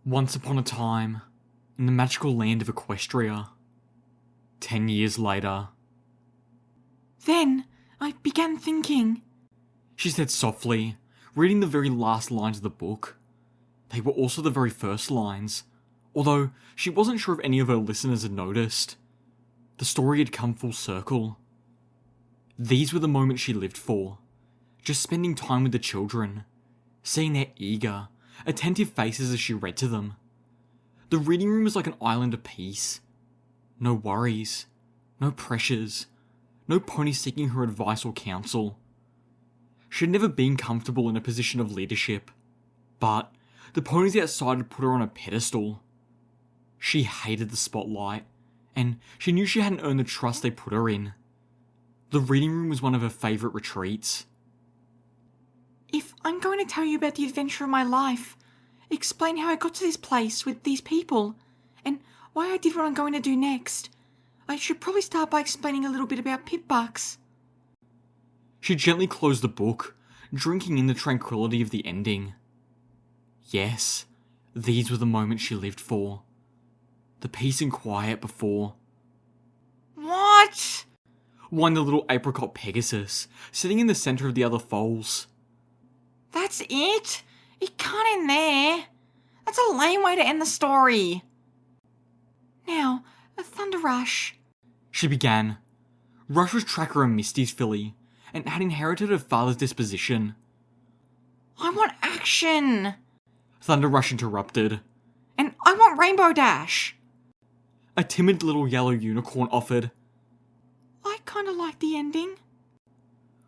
Once upon a time, in the magical land of Equestria. 10 years later. Then I began thinking, She said softly, reading the very last lines of the book. They were also the very first lines, although she wasn't sure if any of her listeners had noticed. The story had come full circle. These were the moments she lived for, just spending time with the children, seeing their eager, attentive faces as she read to them. The reading room was like an island of peace. No worries, no pressures, no pony seeking her advice or counsel. She had never been comfortable in a position of leadership, but the ponies outside had put her on a pedestal. She hated the spotlight, and she knew she hadn't earned the trust they put her in. The reading room was one of her favourite retreats. if I'm going to tell you about the adventure of my life, explain how I got to this place with these people, and why I did what I'm going to do next, I should probably start by explaining a little bit about pip-bucks. She gently closed the book, drinking in the tranquility of the ending. Yes, these were the moments she lived for. The peace and quiet before. What? Whined the little apricot Pegasus, sitting in the centre of the other foals. That's it? It can't end there. That's a lame way to end the story. Now, a Thunder Rush. She began. Rush was Tracker and Misty's filly, and had inherited her father's disposition. I want action. Thunder Rush interrupted. And I want Rainbow Dash. A timid little yellow unicorn offered. I kinda like the ending.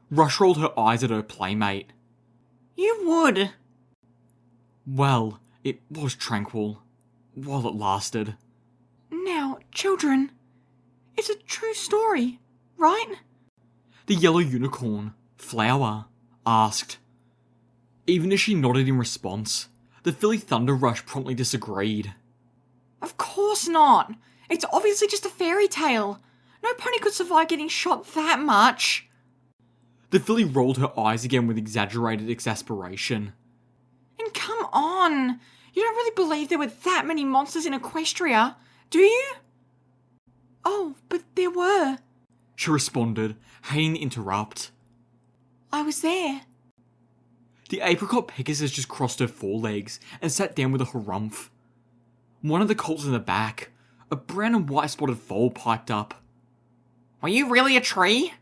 Rush rolled her eyes at her playmate. You would. Well, it was tranquil, while it lasted. Now, children, it's a true story, right? The yellow unicorn, Flower, asked. Even as she nodded in response, the filly Thunder Rush promptly disagreed. Of course not. It's obviously just a fairy tale. No pony could survive getting shot that much. The filly rolled her eyes again with exaggerated exasperation. And come on, you don't really believe there were that many monsters in Equestria, do you? Oh, but there were. She responded, hating to interrupt. I was there. The apricot Pegasus just crossed her forelegs and sat down with a harumph. One of the colts in the back, a brown and white spotted foal, piped up. Were you really a tree?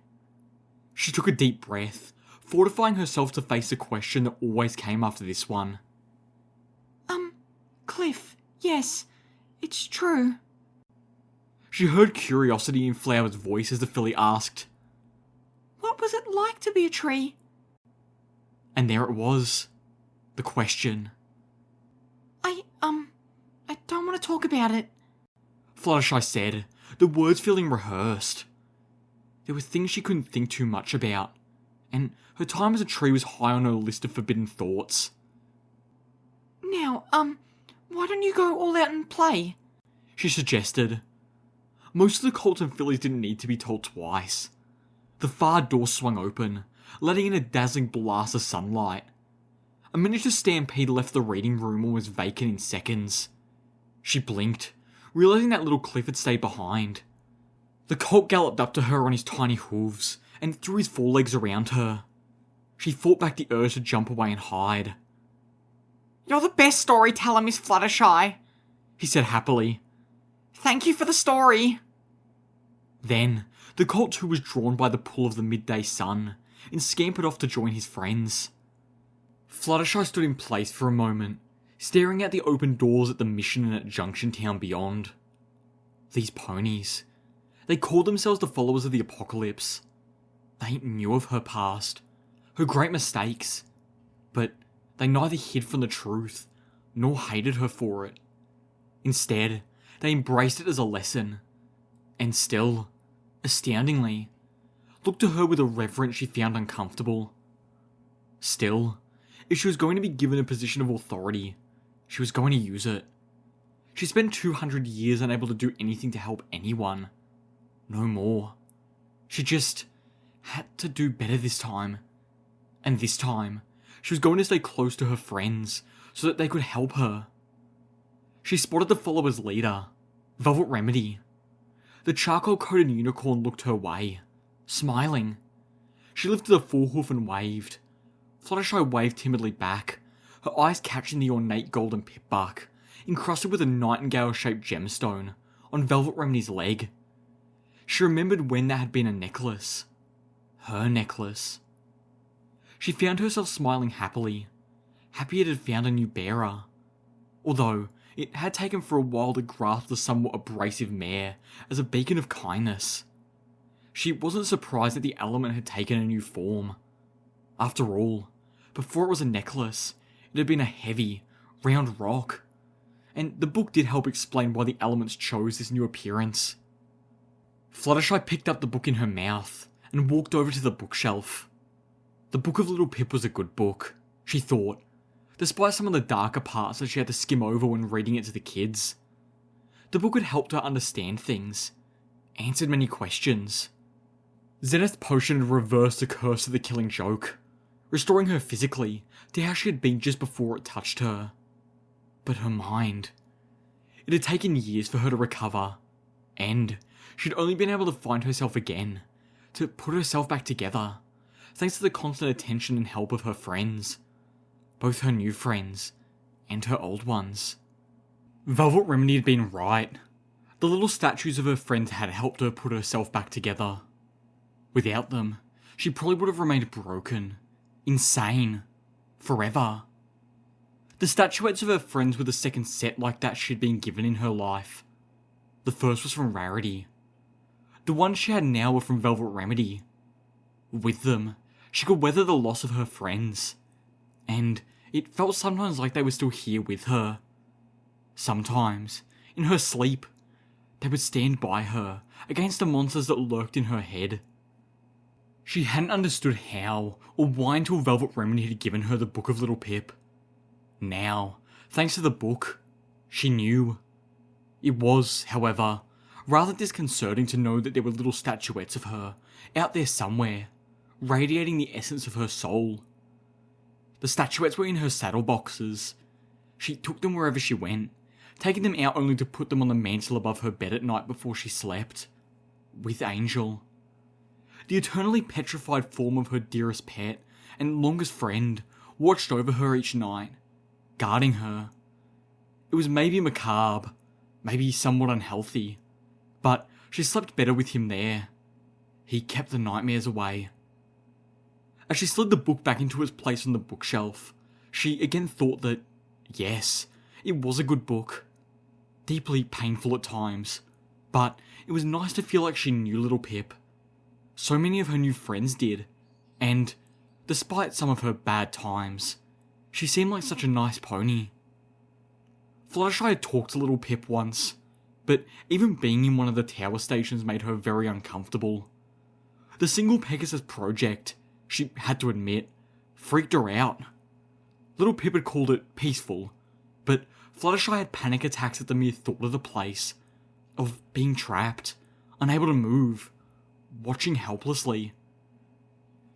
She took a deep breath, fortifying herself to face the question that always came after this one. Cliff, yes, it's true. She heard curiosity in Flower's voice as the filly asked. What was it like to be a tree? And there it was. The question. I don't want to talk about it. Fluttershy said, the words feeling rehearsed. There were things she couldn't think too much about, and her time as a tree was high on her list of forbidden thoughts. Now, why don't you go all out and play? She suggested. Most of the colts and fillies didn't need to be told twice. The far door swung open, letting in a dazzling blast of sunlight. A miniature stampede left the reading room almost vacant in seconds. She blinked, realizing that little Cliff had stayed behind. The colt galloped up to her on his tiny hooves and threw his forelegs around her. She fought back the urge to jump away and hide. You're the best storyteller, Miss Fluttershy, he said happily. Thank you for the story. Then, the colt too was drawn by the pull of the midday sun and scampered off to join his friends. Fluttershy stood in place for a moment, staring at the open doors at the mission and at Junction Town beyond. These ponies. They called themselves the followers of the apocalypse. They knew of her past, her great mistakes, but they neither hid from the truth, nor hated her for it. Instead, they embraced it as a lesson, and still, astoundingly, looked to her with a reverence she found uncomfortable. Still, if she was going to be given a position of authority, she was going to use it. She spent 200 years unable to do anything to help anyone. No more. She just had to do better this time. And this time, she was going to stay close to her friends so that they could help her. She spotted the followers' leader, Velvet Remedy. The charcoal-coated unicorn looked her way, smiling. She lifted a forehoof and waved. Fluttershy waved timidly back, her eyes catching the ornate golden pipbark, encrusted with a nightingale-shaped gemstone, on Velvet Remedy's leg. She remembered when that had been a necklace. Her necklace. She found herself smiling happily, happy it had found a new bearer. Although, it had taken for a while to grasp the somewhat abrasive mare as a beacon of kindness. She wasn't surprised that the element had taken a new form. After all, before it was a necklace, it had been a heavy, round rock. And the book did help explain why the elements chose this new appearance. Fluttershy picked up the book in her mouth and walked over to the bookshelf. The Book of Little Pip was a good book, she thought, despite some of the darker parts that she had to skim over when reading it to the kids. The book had helped her understand things, answered many questions. Zenith's potion had reversed the curse of the Killing Joke, restoring her physically to how she had been just before it touched her. But her mind. It had taken years for her to recover, and she'd only been able to find herself again, to put herself back together, thanks to the constant attention and help of her friends. Both her new friends, and her old ones. Velvet Remedy had been right. The little statues of her friends had helped her put herself back together. Without them, she probably would have remained broken, insane, forever. The statuettes of her friends were the second set like that she'd been given in her life. The first was from Rarity. The ones she had now were from Velvet Remedy. With them, she could weather the loss of her friends. And it felt sometimes like they were still here with her. Sometimes, in her sleep, they would stand by her against the monsters that lurked in her head. She hadn't understood how or why until Velvet Remedy had given her the Book of Little Pip. Now, thanks to the book, she knew. It was, however, rather disconcerting to know that there were little statuettes of her out there somewhere, radiating the essence of her soul. The statuettes were in her saddle boxes. She took them wherever she went, taking them out only to put them on the mantle above her bed at night before she slept. With Angel. The eternally petrified form of her dearest pet and longest friend watched over her each night, guarding her. It was maybe macabre, maybe somewhat unhealthy, but she slept better with him there. He kept the nightmares away. As she slid the book back into its place on the bookshelf, she again thought that, yes, it was a good book. Deeply painful at times, but it was nice to feel like she knew Little Pip. So many of her new friends did, and, despite some of her bad times, she seemed like such a nice pony. Fluttershy had talked to Little Pip once, but even being in one of the tower stations made her very uncomfortable. The single Pegasus project, she had to admit, freaked her out. Little Pip had called it peaceful, but Fluttershy had panic attacks at the mere thought of the place, of being trapped, unable to move, watching helplessly.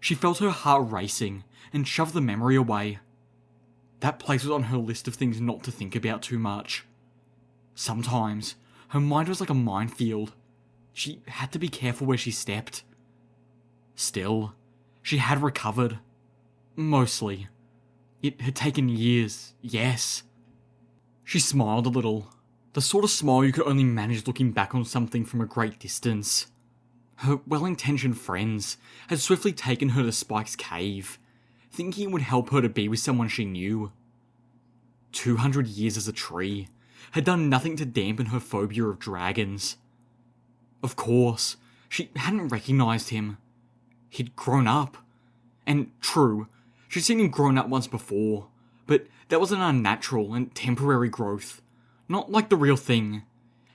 She felt her heart racing and shoved the memory away. That place was on her list of things not to think about too much. Sometimes, her mind was like a minefield. She had to be careful where she stepped. Still, she had recovered. Mostly. It had taken years, yes. She smiled a little. The sort of smile you could only manage looking back on something from a great distance. Her well-intentioned friends had swiftly taken her to Spike's cave, thinking it would help her to be with someone she knew. 200 years as a tree had done nothing to dampen her phobia of dragons. Of course, she hadn't recognized him. He'd grown up. And true, she'd seen him grown up once before, but that was an unnatural and temporary growth, not like the real thing.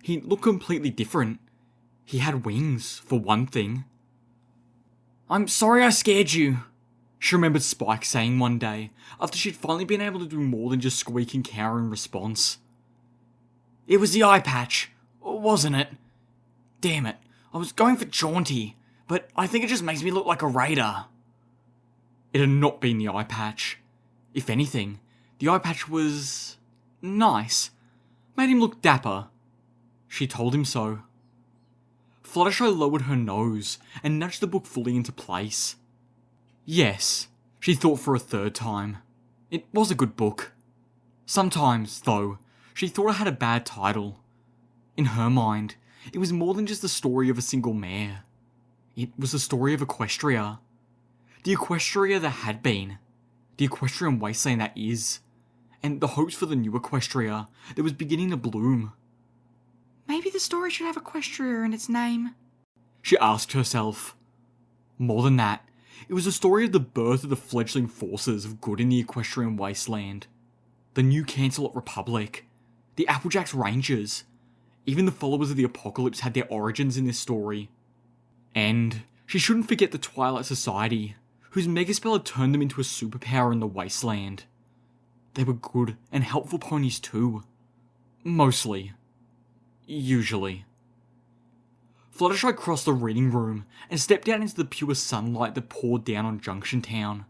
He looked completely different. He had wings, for one thing. "I'm sorry I scared you," she remembered Spike saying one day, after she'd finally been able to do more than just squeak and cower in response. "It was the eye patch, wasn't it? Damn it, I was going for jaunty, but I think it just makes me look like a raider." It had not been the eye patch. If anything, the eye patch was nice, Made him look dapper. She told him so. Fluttershy lowered her nose and nudged the book fully into place. Yes, she thought for a third time. It was a good book. Sometimes, though, she thought it had a bad title. In her mind, it was more than just the story of a single mare. It was the story of Equestria. The Equestria that had been. The equestrian wasteland that is. And the hopes for the new Equestria that was beginning to bloom. Maybe the story should have Equestria in its name, she asked herself. More than that, it was a story of the birth of the fledgling forces of good in the equestrian wasteland. The new Cancelot Republic. The Applejacks Rangers. Even the followers of the Apocalypse had their origins in this story. And she shouldn't forget the Twilight Society, whose megaspell had turned them into a superpower in the wasteland. They were good and helpful ponies too. Mostly. Usually. Fluttershy crossed the reading room and stepped out into the pure sunlight that poured down on Junction Town.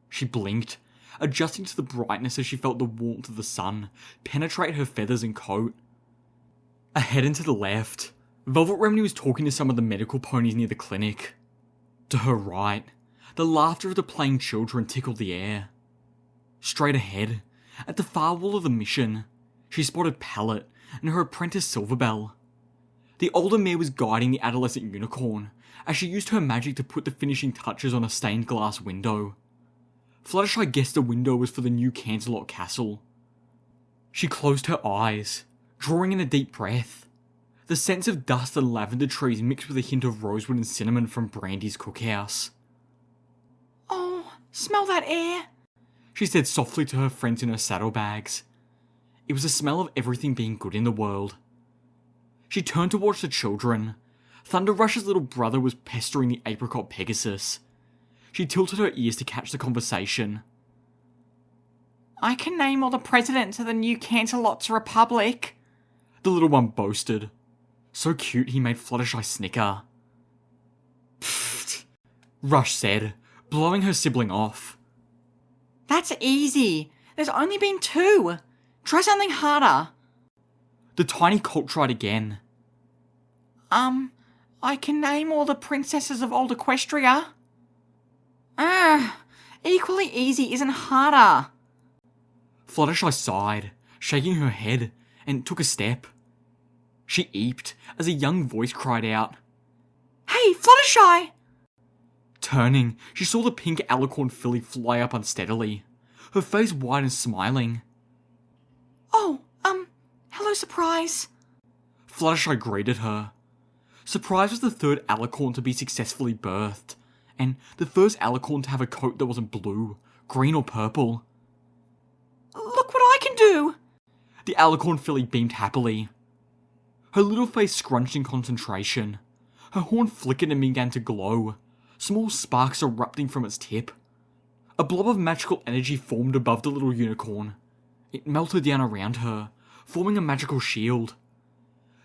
She blinked, adjusting to the brightness as she felt the warmth of the sun penetrate her feathers and coat. Ahead and to the left, Velvet Remedy was talking to some of the medical ponies near the clinic. To her right, the laughter of the playing children tickled the air. Straight ahead, at the far wall of the mission, she spotted Pallet and her apprentice Silverbell. The older mare was guiding the adolescent unicorn as she used her magic to put the finishing touches on a stained glass window. Fluttershy guessed the window was for the new Cancelot Castle. She closed her eyes, drawing in a deep breath. The scents of dust and lavender trees mixed with a hint of rosewood and cinnamon from Brandy's cookhouse. Oh, smell that air, she said softly to her friends in her saddlebags. It was the smell of everything being good in the world. She turned to watch the children. Thunder Rush's little brother was pestering the apricot Pegasus. She tilted her ears to catch the conversation. I can name all the presidents of the new Cancelot's Republic, the little one boasted. So cute he made Fluttershy snicker. Pfft, Rush said, blowing her sibling off. That's easy. There's only been 2. Try something harder. The tiny colt tried again. I can name all the princesses of old Equestria. Equally easy isn't harder. Fluttershy sighed, shaking her head, and took a step. She eeped as a young voice cried out, Hey, Fluttershy! Turning, she saw the pink alicorn filly fly up unsteadily, her face wide and smiling. Oh, hello, Surprise. Fluttershy greeted her. Surprise was the third alicorn to be successfully birthed, and the first alicorn to have a coat that wasn't blue, green or purple. Look what I can do! The alicorn filly beamed happily. Her little face scrunched in concentration. Her horn flickered and began to glow, small sparks erupting from its tip. A blob of magical energy formed above the little unicorn. It melted down around her, forming a magical shield.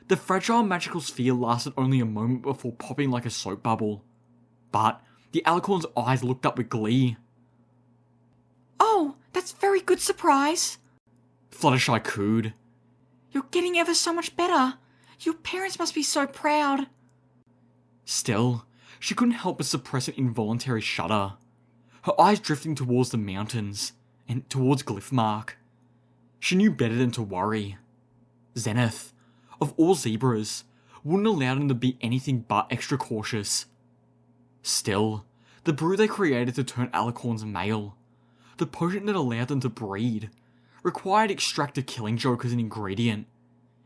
The fragile magical sphere lasted only a moment before popping like a soap bubble. But the alicorn's eyes looked up with glee. Oh, that's very good, Surprise. Fluttershy cooed. You're getting ever so much better. Your parents must be so proud. Still, she couldn't help but suppress an involuntary shudder. Her eyes drifting towards the mountains, and towards Glyphmark. She knew better than to worry. Zenith, of all zebras, wouldn't allow them to be anything but extra cautious. Still, the brew they created to turn alicorns male, the potion that allowed them to breed, required extractor killing joke as an ingredient,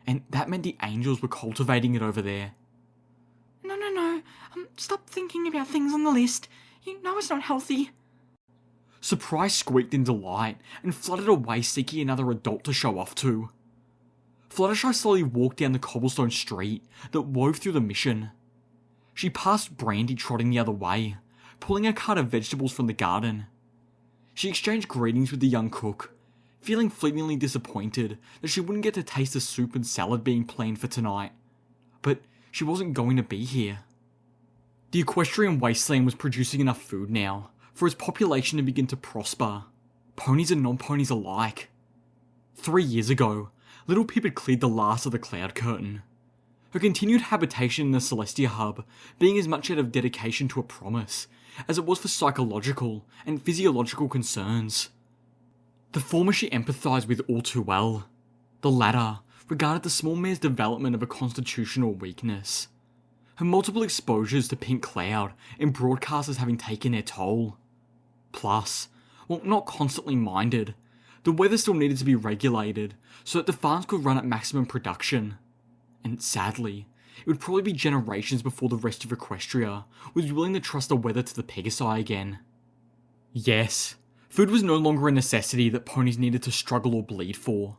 and that meant the angels were cultivating it over there. No. Stop thinking about things on the list. You know it's not healthy. Surprise squeaked in delight and fluttered away seeking another adult to show off to. Fluttershy slowly walked down the cobblestone street that wove through the mission. She passed Brandy trotting the other way, pulling a cart of vegetables from the garden. She exchanged greetings with the young cook, feeling fleetingly disappointed that she wouldn't get to taste the soup and salad being planned for tonight. But she wasn't going to be here. The equestrian wasteland was producing enough food now for its population to begin to prosper, ponies and non-ponies alike. 3 years ago, Little Pip had cleared the last of the cloud curtain. Her continued habitation in the Celestia hub being as much out of dedication to a promise as it was for psychological and physiological concerns. The former she empathised with all too well. The latter regarded the small mare's development of a constitutional weakness. Her multiple exposures to pink cloud and broadcasters having taken their toll. Plus, while not constantly minded, the weather still needed to be regulated so that the farms could run at maximum production. And sadly, it would probably be generations before the rest of Equestria was willing to trust the weather to the Pegasi again. Yes, food was no longer a necessity that ponies needed to struggle or bleed for.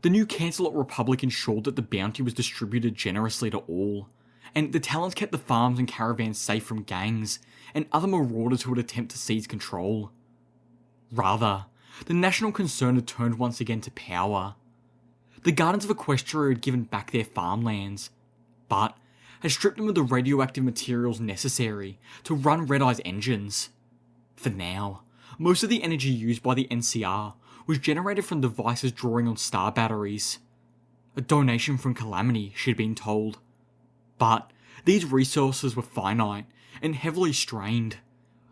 The new Cancelot Republic ensured that the bounty was distributed generously to all, and the Talons kept the farms and caravans safe from gangs and other marauders who would attempt to seize control. Rather, the national concern had turned once again to power. The Gardens of Equestria had given back their farmlands, but had stripped them of the radioactive materials necessary to run Red Eye's engines. For now, most of the energy used by the NCR was generated from devices drawing on star batteries. A donation from Calamity, she'd been told. But these resources were finite and heavily strained.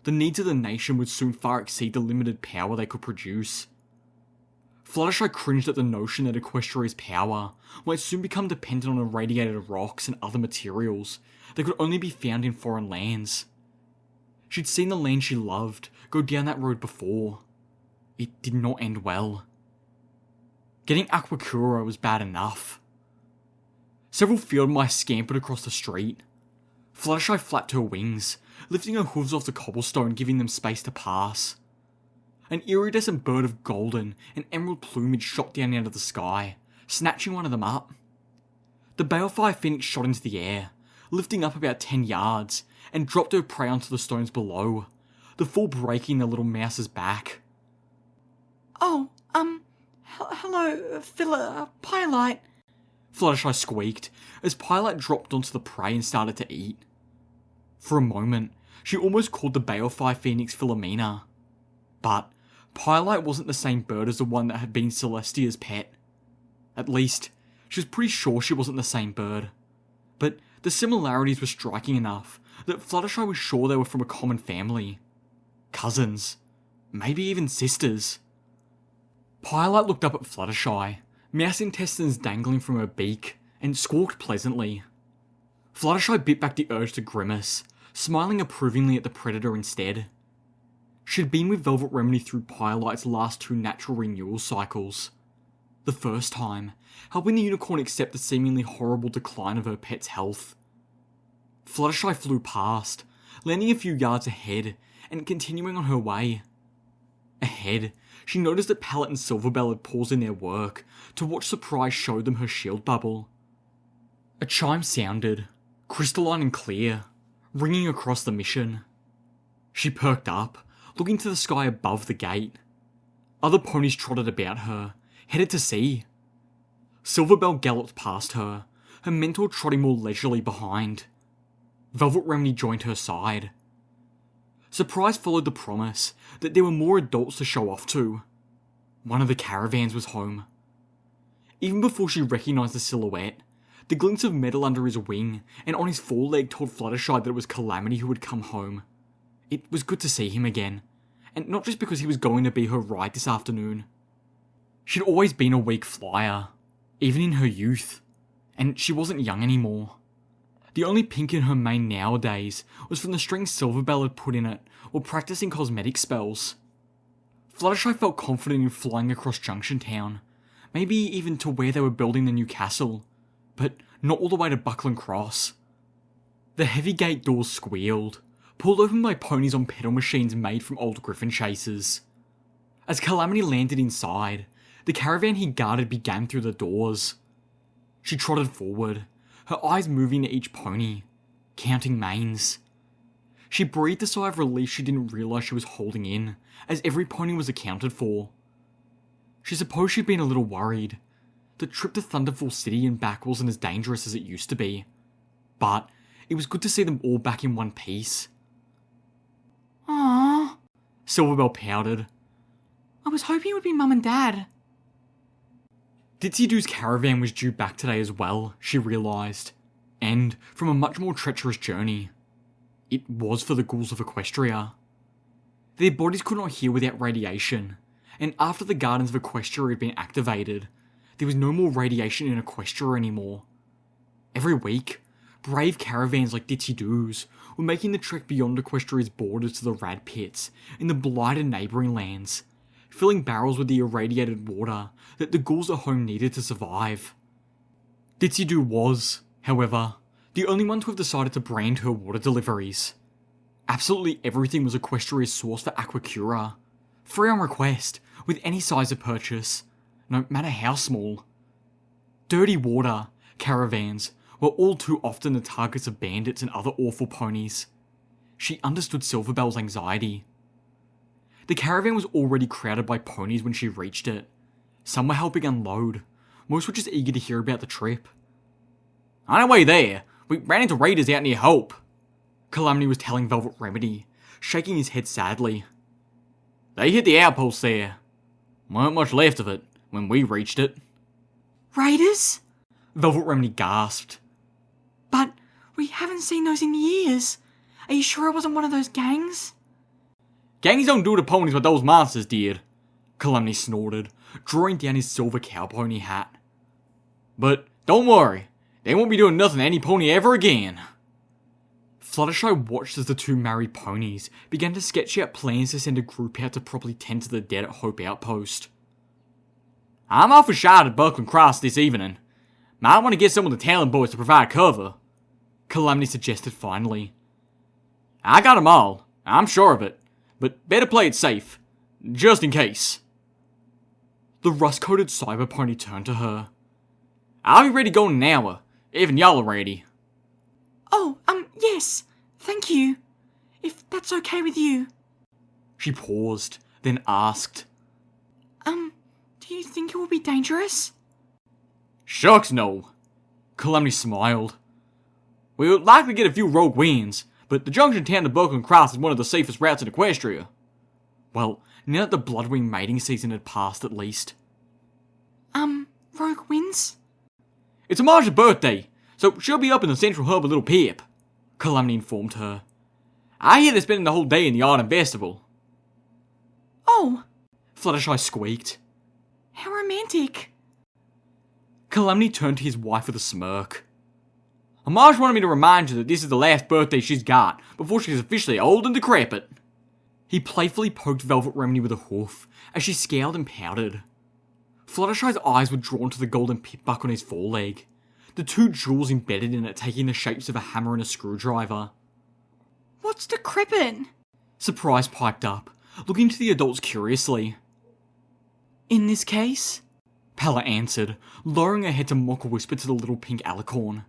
The needs of the nation would soon far exceed the limited power they could produce. Fluttershy cringed at the notion that Equestria's power might soon become dependent on irradiated rocks and other materials that could only be found in foreign lands. She'd seen the land she loved go down that road before. It did not end well. Getting Aquacura was bad enough. Several field mice scampered across the street. Fluttershy flapped her wings, lifting her hooves off the cobblestone, giving them space to pass. An iridescent bird of golden and emerald plumage shot down out of the sky, snatching one of them up. The balefire phoenix shot into the air, lifting up about 10 yards, and dropped her prey onto the stones below, the fall breaking the little mouse's back. Oh, hello, Pylite. Fluttershy squeaked as Pylite dropped onto the prey and started to eat. For a moment, she almost called the balefire phoenix Philomena. But Pylite wasn't the same bird as the one that had been Celestia's pet. At least, she was pretty sure she wasn't the same bird. But the similarities were striking enough that Fluttershy was sure they were from a common family. Cousins. Maybe even sisters. Pylite looked up at Fluttershy, mouse intestines dangling from her beak, and squawked pleasantly. Fluttershy bit back the urge to grimace, smiling approvingly at the predator instead. She'd been with Velvet Remedy through Pylite's last 2 natural renewal cycles. The first time, helping the unicorn accept the seemingly horrible decline of her pet's health. Fluttershy flew past, landing a few yards ahead, and continuing on her way. Ahead, she noticed that Pallet and Silverbell had paused in their work to watch Surprise show them her shield bubble. A chime sounded, crystalline and clear, ringing across the mission. She perked up, looking to the sky above the gate. Other ponies trotted about her, headed to sea. Silverbell galloped past her, her mentor trotting more leisurely behind. Velvet Remedy joined her side. Surprise followed the promise that there were more adults to show off to. One of the caravans was home. Even before she recognised the silhouette, the glints of metal under his wing and on his foreleg told Fluttershy that it was Calamity who had come home. It was good to see him again, and not just because he was going to be her ride this afternoon. She'd always been a weak flyer, even in her youth, and she wasn't young anymore. The only pink in her mane nowadays was from the strings Silverbell had put in it while practicing cosmetic spells. Fluttershy felt confident in flying across Junction Town, maybe even to where they were building the new castle, but not all the way to Buckland Cross. The heavy gate doors squealed, pulled open by ponies on pedal machines made from old griffin chasers. As Calamity landed inside, the caravan he guarded began through the doors. She trotted forward, her eyes moving to each pony, counting manes. She breathed a sigh of relief she didn't realise she was holding in, as every pony was accounted for. She supposed she'd been a little worried. The trip to Thunderfall City and back wasn't as dangerous as it used to be, but it was good to see them all back in one piece. Aww, Silverbell pouted. I was hoping it would be Mum and Dad. Ditsy Doo's caravan was due back today as well, she realised, and from a much more treacherous journey. It was for the ghouls of Equestria. Their bodies could not heal without radiation, and after the Gardens of Equestria had been activated, there was no more radiation in Equestria anymore. Every week, brave caravans like Ditsy Doo's were making the trek beyond Equestria's borders to the Rad Pits in the blighted neighbouring lands, filling barrels with the irradiated water that the ghouls at home needed to survive. Ditsy Doo was, however, the only one to have decided to brand her water deliveries. Absolutely everything was Equestria's source for Aquacura, free on request, with any size of purchase, no matter how small. Dirty water, caravans, were all too often the targets of bandits and other awful ponies. She understood Silverbell's anxiety. The caravan was already crowded by ponies when she reached it. Some were helping unload, most were just eager to hear about the trip. "On our way there, we ran into raiders out near Hope," Calamity was telling Velvet Remedy, shaking his head sadly. "They hit the outpost there. Weren't much left of it when we reached it." Raiders? Velvet Remedy gasped. But we haven't seen those in years. Are you sure it wasn't one of those gangs? "Gangs don't do to ponies what those monsters did," Calamity snorted, drawing down his silver cow pony hat. "But don't worry, they won't be doing nothing to any pony ever again." Fluttershy watched as the two married ponies began to sketch out plans to send a group out to properly tend to the dead at Hope Outpost. "I'm off a shot at Buckland Cross this evening. Might want to get some of the Talon boys to provide cover," Calamity suggested finally. "I got 'em all, I'm sure of it, but better play it safe, just in case." The rust-coated cyber pony turned to her. "I'll be ready going in an hour, even y'all are ready." Oh, yes, thank you. If that's okay with you. She paused, then asked, Do you think it will be dangerous? "Shucks no." Calamity smiled. "We would likely get a few rogue winds, but the junction town to Buckland Cross is one of the safest routes in Equestria. Well, now that the Bloodwing mating season had passed at least." Rogue winds? "It's Marge's birthday, so she'll be up in the central hub a little pip," Calamity informed her. "I hear they're spending the whole day in the Autumn Festival." Oh, Fluttershy squeaked. how romantic. Calamity turned to his wife with a smirk. "Marge wanted me to remind you that this is the last birthday she's got before she's officially old and decrepit." He playfully poked Velvet Remedy with a hoof as she scowled and pouted. Fluttershy's eyes were drawn to the golden pitbuck on his foreleg, the two jewels embedded in it taking the shapes of a hammer and a screwdriver. What's decrepit? Surprise piped up, looking to the adults curiously. In this case? Pella answered, lowering her head to mock a whisper to the little pink alicorn.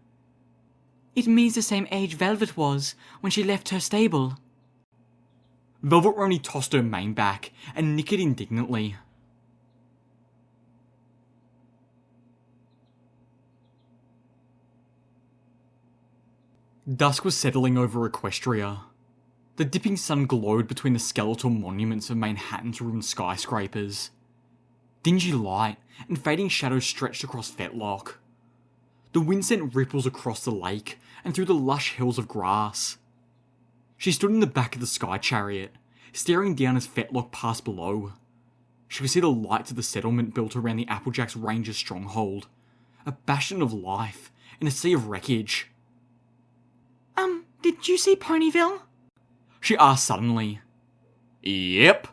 It means the same age Velvet was when she left her stable. Velvet Remedy tossed her mane back and nickered indignantly. Dusk was settling over Equestria. The dipping sun glowed between the skeletal monuments of Manhattan's ruined skyscrapers. Dingy light and fading shadows stretched across Fetlock. The wind sent ripples across the lake and through the lush hills of grass. She stood in the back of the sky chariot, staring down as Fetlock passed below. She could see the lights of the settlement built around the Applejack's Ranger stronghold, a bastion of life in a sea of wreckage. Did you see Ponyville? She asked suddenly. "Yep,"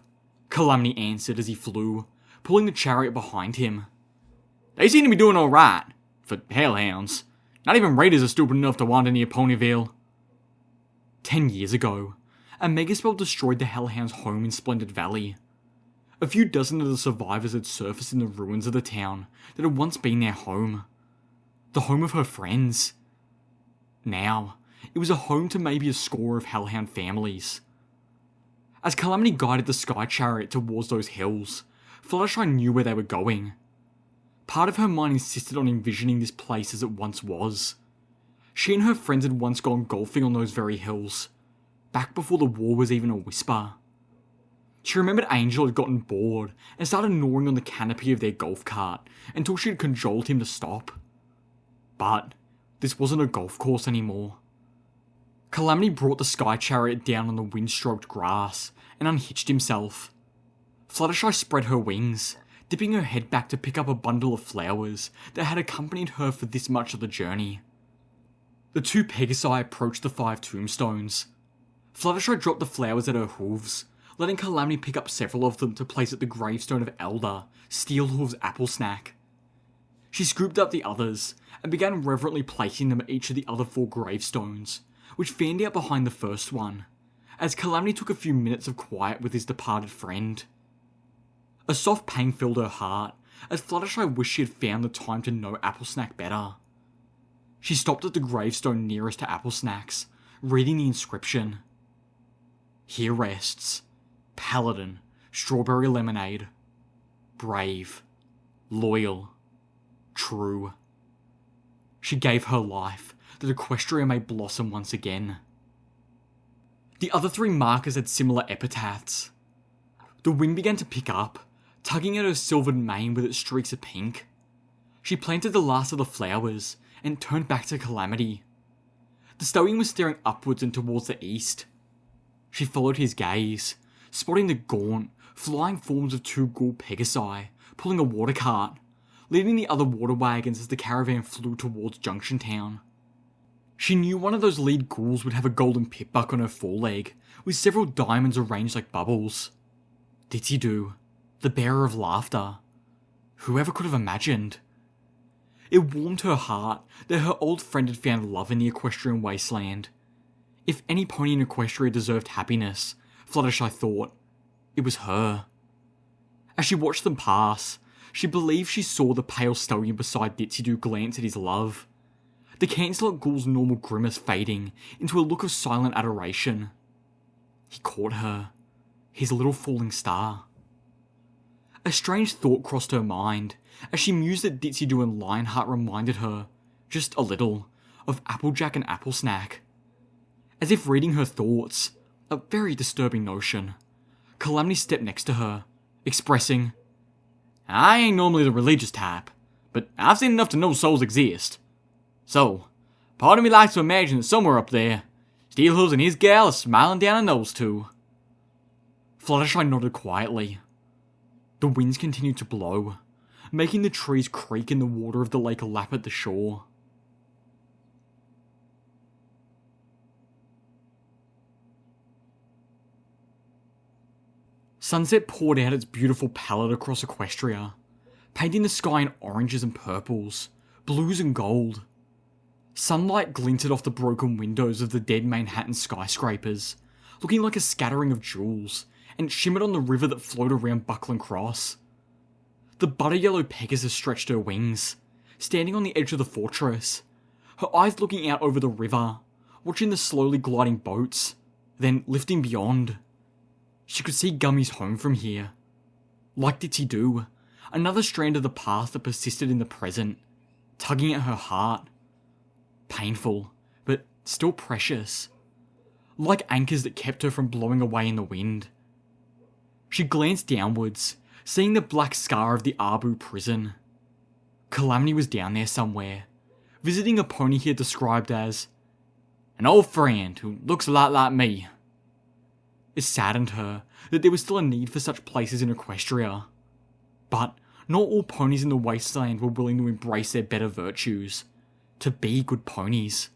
Calamity answered as he flew, pulling the chariot behind him. "They seem to be doing alright, for hellhounds. Not even raiders are stupid enough to wander near Ponyville." 10 years ago, a megaspell destroyed the hellhound's home in Splendid Valley. A few dozen of the survivors had surfaced in the ruins of the town that had once been their home. The home of her friends. Now, it was a home to maybe a score of hellhound families. As Calamity guided the sky chariot towards those hills, Fluttershy knew where they were going. Part of her mind insisted on envisioning this place as it once was. She and her friends had once gone golfing on those very hills, back before the war was even a whisper. She remembered Angel had gotten bored and started gnawing on the canopy of their golf cart until she had cajoled him to stop. But this wasn't a golf course anymore. Calamity brought the sky chariot down on the wind-stroked grass and unhitched himself. Fluttershy spread her wings, dipping her head back to pick up a bundle of flowers that had accompanied her for this much of the journey. The two Pegasi approached the 5 tombstones. Fluttershy dropped the flowers at her hooves, letting Calamity pick up several of them to place at the gravestone of Elder, Steelhoof's apple snack. She scooped up the others, and began reverently placing them at each of the other 4 gravestones, which fanned out behind the first one, as Calamity took a few minutes of quiet with his departed friend. A soft pang filled her heart, as Fluttershy wished she had found the time to know Applesnack better. She stopped at the gravestone nearest to Applesnack's, reading the inscription. Here rests Paladin, Strawberry Lemonade. Brave, loyal, true. She gave her life that Equestria may blossom once again. The other 3 markers had similar epitaphs. The wind began to pick up, tugging at her silvered mane with its streaks of pink. She planted the last of the flowers and turned back to Calamity. The stallion was staring upwards and towards the east. She followed his gaze, spotting the gaunt, flying forms of 2 ghoul Pegasi pulling a water cart, leading the other water wagons as the caravan flew towards Junction Town. She knew one of those lead ghouls would have a golden pipbuck on her foreleg, with several diamonds arranged like bubbles. Ditsy-Doo, the bearer of laughter. Whoever could have imagined? It warmed her heart that her old friend had found love in the equestrian wasteland. If any pony in Equestria deserved happiness, Fluttershy thought, it was her. As she watched them pass, she believed she saw the pale stallion beside Ditsy-Doo glance at his love, the Cancelot Ghoul's normal grimace fading into a look of silent adoration. He caught her, his little falling star. A strange thought crossed her mind as she mused that Ditsy-Doo and Lionheart reminded her, just a little, of Applejack and Applesnack. As if reading her thoughts, a very disturbing notion, Calamity stepped next to her, expressing, I ain't normally the religious type, but I've seen enough to know souls exist. So, part of me likes to imagine that somewhere up there, Steelhooves and his gal are smiling down on those 2. Fluttershy nodded quietly. The winds continued to blow, making the trees creak and the water of the lake lap at the shore. Sunset poured out its beautiful palette across Equestria, painting the sky in oranges and purples, blues and gold. Sunlight glinted off the broken windows of the dead Manhattan skyscrapers, looking like a scattering of jewels, and shimmered on the river that flowed around Buckland Cross. The butter-yellow Pegasus stretched her wings, standing on the edge of the fortress, her eyes looking out over the river, watching the slowly gliding boats, then lifting beyond. She could see Gummy's home from here. Like Ditsy-Doo, another strand of the past that persisted in the present, tugging at her heart. Painful, but still precious. Like anchors that kept her from blowing away in the wind. She glanced downwards, seeing the black scar of the Abu prison. Calamity was down there somewhere, visiting a pony he had described as an old friend who looks a lot like me. It saddened her that there was still a need for such places in Equestria. But not all ponies in the wasteland were willing to embrace their better virtues, to be good ponies.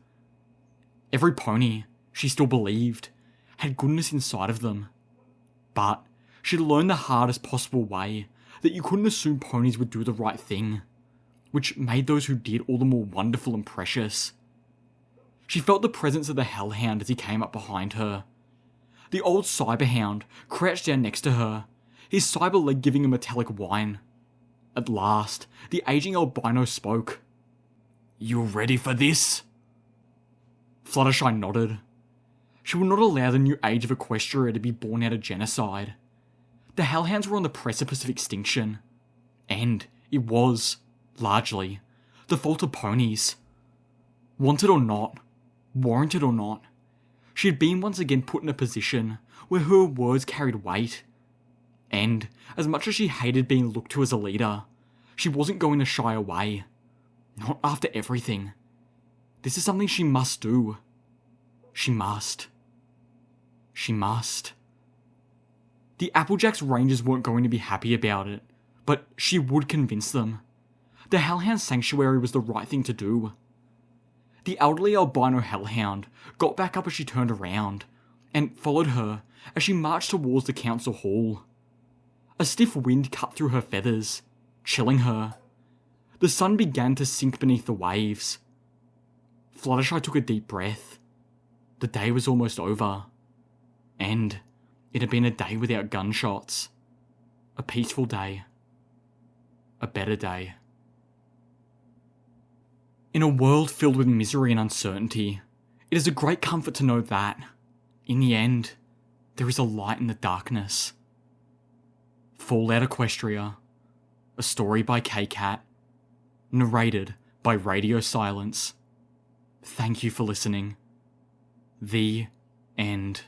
Every pony, she still believed, had goodness inside of them. But she'd learned the hardest possible way that you couldn't assume ponies would do the right thing, which made those who did all the more wonderful and precious. She felt the presence of the hellhound as he came up behind her. The old cyberhound crouched down next to her, his cyber leg giving a metallic whine. At last, the aging albino spoke. You ready for this? Fluttershy nodded. She would not allow the new age of Equestria to be born out of genocide. The hellhounds were on the precipice of extinction. And it was, largely, the fault of ponies. Wanted or not, warranted or not, she had been once again put in a position where her words carried weight, And, as much as she hated being looked to as a leader, she wasn't going to shy away. Not after everything. This is something she must do. She must. She must. The Applejacks Rangers weren't going to be happy about it, but she would convince them. The Hellhound Sanctuary was the right thing to do. The elderly albino hellhound got back up as she turned around, and followed her as she marched towards the council hall. A stiff wind cut through her feathers, chilling her. The sun began to sink beneath the waves. Fluttershy took a deep breath. The day was almost over. And it had been a day without gunshots. A peaceful day. A better day. In a world filled with misery and uncertainty, it is a great comfort to know that, in the end, there is a light in the darkness. Fallout Equestria, a story by Kkat, narrated by Radio Silence. Thank you for listening. The end.